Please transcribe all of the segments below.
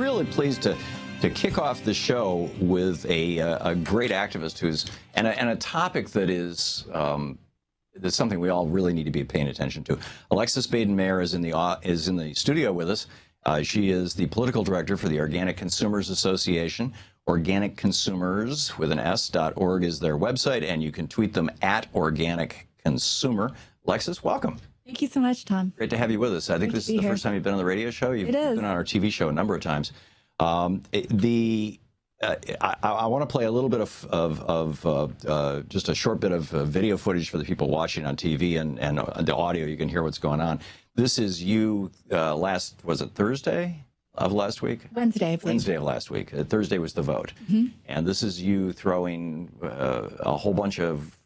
really pleased to kick off the show with a great activist who's and a topic that is that's something we all really need to be paying attention to. Alexis Baden-Mayer is in the studio with us. She is the political director for the Organic Consumers Association. Organic Consumers with an S.org is their website, and you can tweet them at Organic Consumer. Alexis, welcome. Thank you so much, Tom. Great to have you with us. I think this is the first time you've been on the radio show. You've been on our TV show a number of times. I want to play a little bit of just a short bit of video footage for the people watching on TV and the audio. You can hear what's going on. This is you was it Thursday of last week? Wednesday, I believe. Wednesday of last week. Thursday was the vote. Mm-hmm. And this is you throwing a whole bunch of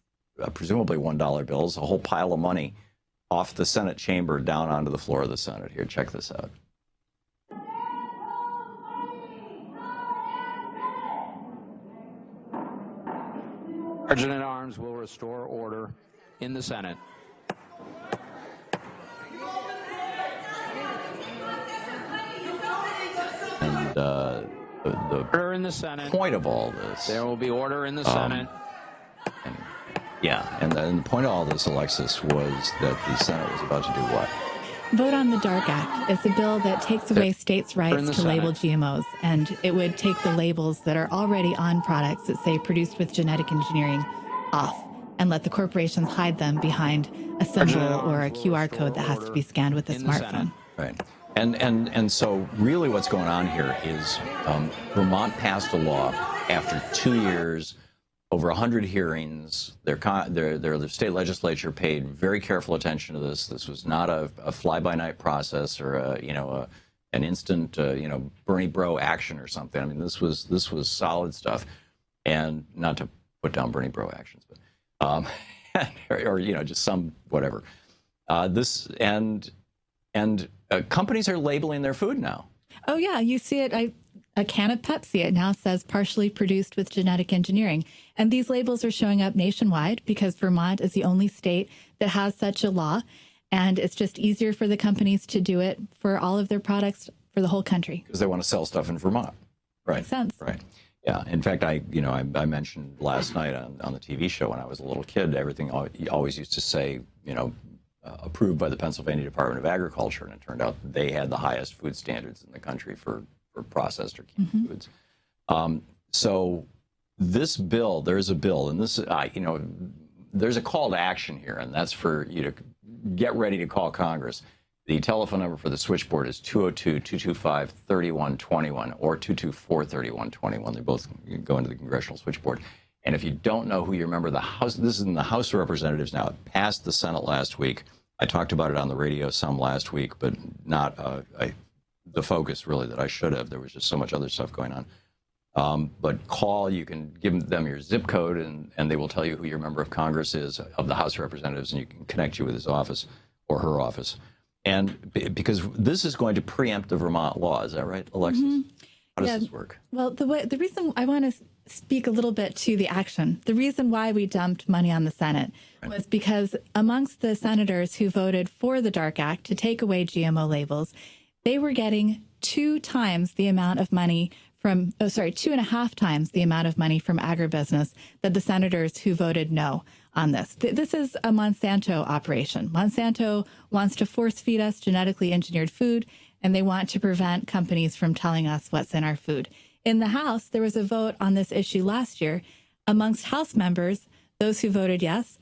presumably $1 bills, a whole pile of money off the Senate chamber down onto the floor of the Senate. Here, check this out. Sergeant at Arms will restore order in the Senate. And the order in the Senate. Point of all this. There will be order in the Senate. And the point of all this, Alexis, was that the Senate was about to do what? Vote on the DARK Act. It's a bill that takes away states' rights to label GMOs, and it would take the labels that are already on products that say produced with genetic engineering off and let the corporations hide them behind a symbol or a QR code that has to be scanned with a smartphone. Right. And so really what's going on here is Vermont passed a law after 2 years, over 100 hearings. The state legislature paid very careful attention to this. This was not a fly-by-night process or an instant Bernie Bro action or something. I mean, this was solid stuff, and not to put down Bernie Bro actions, but or just some whatever. Companies are labeling their food now. Oh yeah, you see it. A can of Pepsi, it now says partially produced with genetic engineering. And these labels are showing up nationwide because Vermont is the only state that has such a law. And it's just easier for the companies to do it for all of their products for the whole country. Because they want to sell stuff in Vermont. Right. Makes sense. Right. Yeah. In fact, I mentioned last night on the TV show when I was a little kid, everything always used to say, approved by the Pennsylvania Department of Agriculture. And it turned out they had the highest food standards in the country for processed or canned foods. So this bill, there's a bill, and this, there's a call to action here, and that's for you to get ready to call Congress. The telephone number for the switchboard is 202-225-3121 or 224-3121. They both go into the congressional switchboard. And if you don't know who your member of the House, this is in the House of Representatives now. It passed the Senate last week. I talked about it on the radio some last week, but not the focus really that I should have. There was just so much other stuff going on. But call, you can give them your zip code, and they will tell you who your member of Congress is of the House of Representatives, and you can connect you with his office or her office. And because this is going to preempt the Vermont law, is that right, Alexis? How does this work? Well, the reason I want to speak a little bit to the action, the reason why we dumped money on the Senate was because amongst the senators who voted for the DARK Act to take away GMO labels, they were getting 2.5 times the amount of money from agribusiness that the senators who voted no on this. This is a Monsanto operation. Monsanto wants to force feed us genetically engineered food, and they want to prevent companies from telling us what's in our food. In the House, there was a vote on this issue last year. Amongst House members, those who voted yes,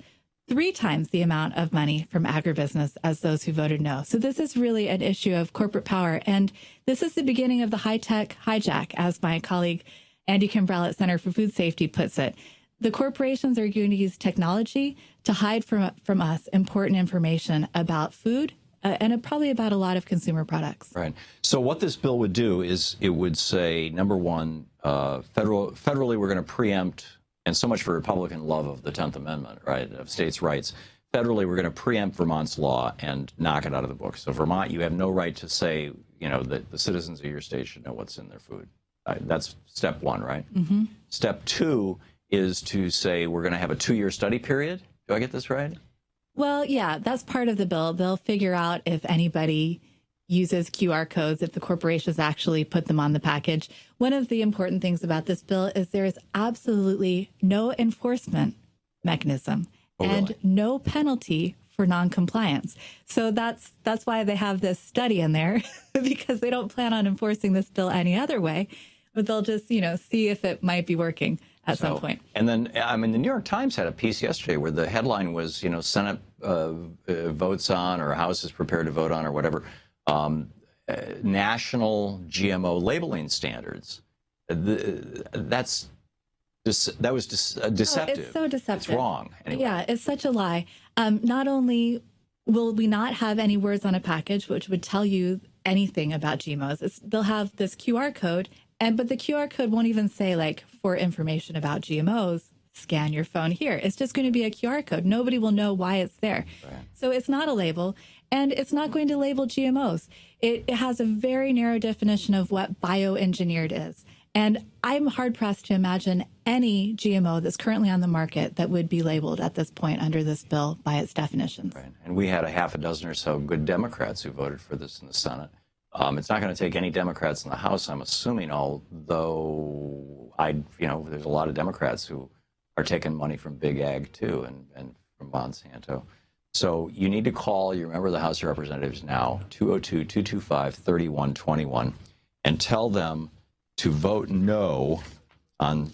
3 times the amount of money from agribusiness as those who voted no. So this is really an issue of corporate power. And this is the beginning of the high-tech hijack, as my colleague Andy Kimbrell at Center for Food Safety puts it. The corporations are going to use technology to hide from us important information about food and probably about a lot of consumer products. Right. So what this bill would do is it would say, number one, federally we're going to preempt, and so much for Republican love of the 10th Amendment, right, of states' rights. Federally, we're going to preempt Vermont's law and knock it out of the book. So Vermont, you have no right to say, that the citizens of your state should know what's in their food. That's step one, right? Mm-hmm. Step two is to say we're going to have a 2-year study period. Do I get this right? Well, yeah, that's part of the bill. They'll figure out if anybody uses QR codes if the corporations actually put them on the package. One of the important things about this bill is there is absolutely no enforcement mechanism and no penalty for noncompliance. So that's why they have this study in there, because they don't plan on enforcing this bill any other way, but they'll just, see if it might be working at some point. And then, the New York Times had a piece yesterday where the headline was, Senate votes on, or House is prepared to vote on, or whatever, national GMO labeling standards. That was deceptive. It's so deceptive. It's wrong. Anyway. Yeah, it's such a lie. Not only will we not have any words on a package which would tell you anything about GMOs, they'll have this QR code, but the QR code won't even say, like, for information about GMOs, scan your phone here. It's just going to be a QR code. Nobody will know why it's there. Right. So it's not a label, and it's not going to label GMOs. It has a very narrow definition of what bioengineered is. And I'm hard-pressed to imagine any GMO that's currently on the market that would be labeled at this point under this bill by its definitions. Right. And we had a half a dozen or so good Democrats who voted for this in the Senate. It's not going to take any Democrats in the House, I'm assuming, although there's a lot of Democrats who are taking money from Big Ag, too, and from Monsanto. So you need to call your member of the House of Representatives now, 202-225-3121, and tell them to vote no on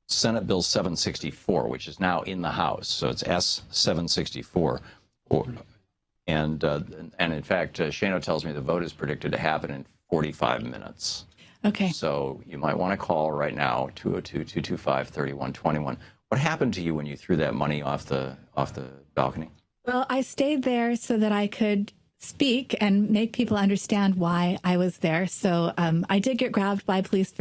Senate Bill 764, which is now in the House. So it's S-764. And in fact, Shano tells me the vote is predicted to happen in 45 minutes. Okay. So you might want to call right now, 202-225-3121. What happened to you when you threw that money off the balcony? Well, I stayed there so that I could speak and make people understand why I was there. So I did get grabbed by police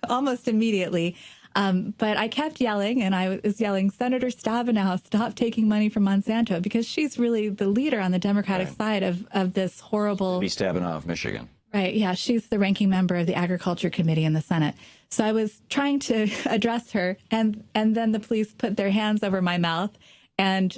almost immediately. But I kept yelling, and I was yelling, Senator Stabenow, stop taking money from Monsanto, because she's really the leader on the Democratic side of this horrible... Be Stabenow of Michigan. Right, yeah. She's the ranking member of the Agriculture Committee in the Senate. So I was trying to address her, and then the police put their hands over my mouth, and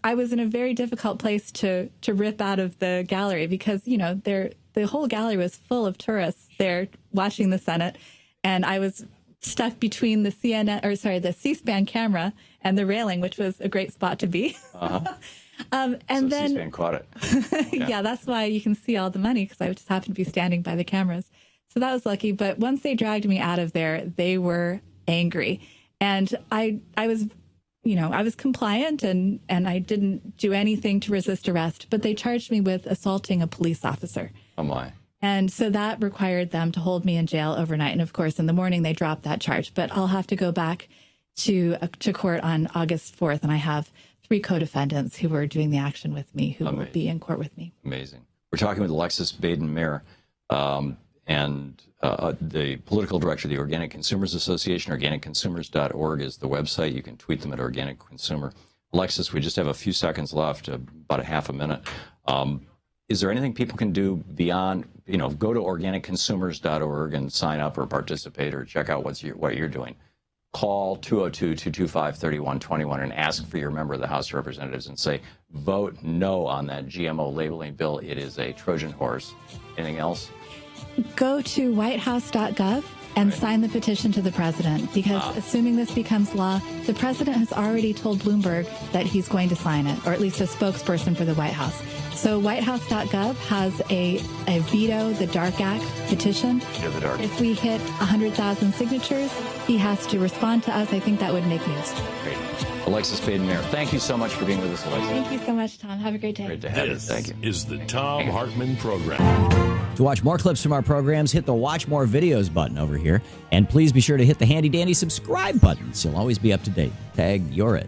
I was in a very difficult place to rip out of the gallery, because, the whole gallery was full of tourists there watching the Senate, and I was stuck between the C-SPAN camera and the railing, which was a great spot to be. Uh-huh. And so then C-SPAN caught it. Yeah, that's why you can see all the money, because I just happened to be standing by the cameras. So that was lucky. But once they dragged me out of there, they were angry. And I was compliant, and I didn't do anything to resist arrest, but they charged me with assaulting a police officer. Oh, my. And so that required them to hold me in jail overnight. And of course, in the morning, they dropped that charge. But I'll have to go back to court on August 4th. And I have 3 co-defendants who were doing the action with me, who will be in court with me. Amazing. We're talking with Alexis Baden-Mayer, and the political director of the Organic Consumers Association. OrganicConsumers.org is the website. You can tweet them at Organic Consumer. Alexis, we just have a few seconds left, about a half a minute. Is there anything people can do beyond, go to OrganicConsumers.org and sign up or participate or check out what you're doing? Call 202-225-3121 and ask for your member of the House of Representatives and say, vote no on that GMO labeling bill. It is a Trojan horse. Anything else? Go to whitehouse.gov and sign the petition to the president, because assuming this becomes law, the president has already told Bloomberg that he's going to sign it, or at least a spokesperson for the White House. So whitehouse.gov has a veto the DARK Act petition. The dark. If we hit 100,000 signatures, he has to respond to us. I think that would make news. Great. Alexis Baden-Mayer, thank you so much for being with us, Alexis. Thank you so much, Tom. Have a great day. Great to have you. Thank you. This is the Thom Hartmann Program. To watch more clips from our programs, hit the Watch More Videos button over here. And please be sure to hit the handy-dandy subscribe button so you'll always be up to date. Tag, you're it.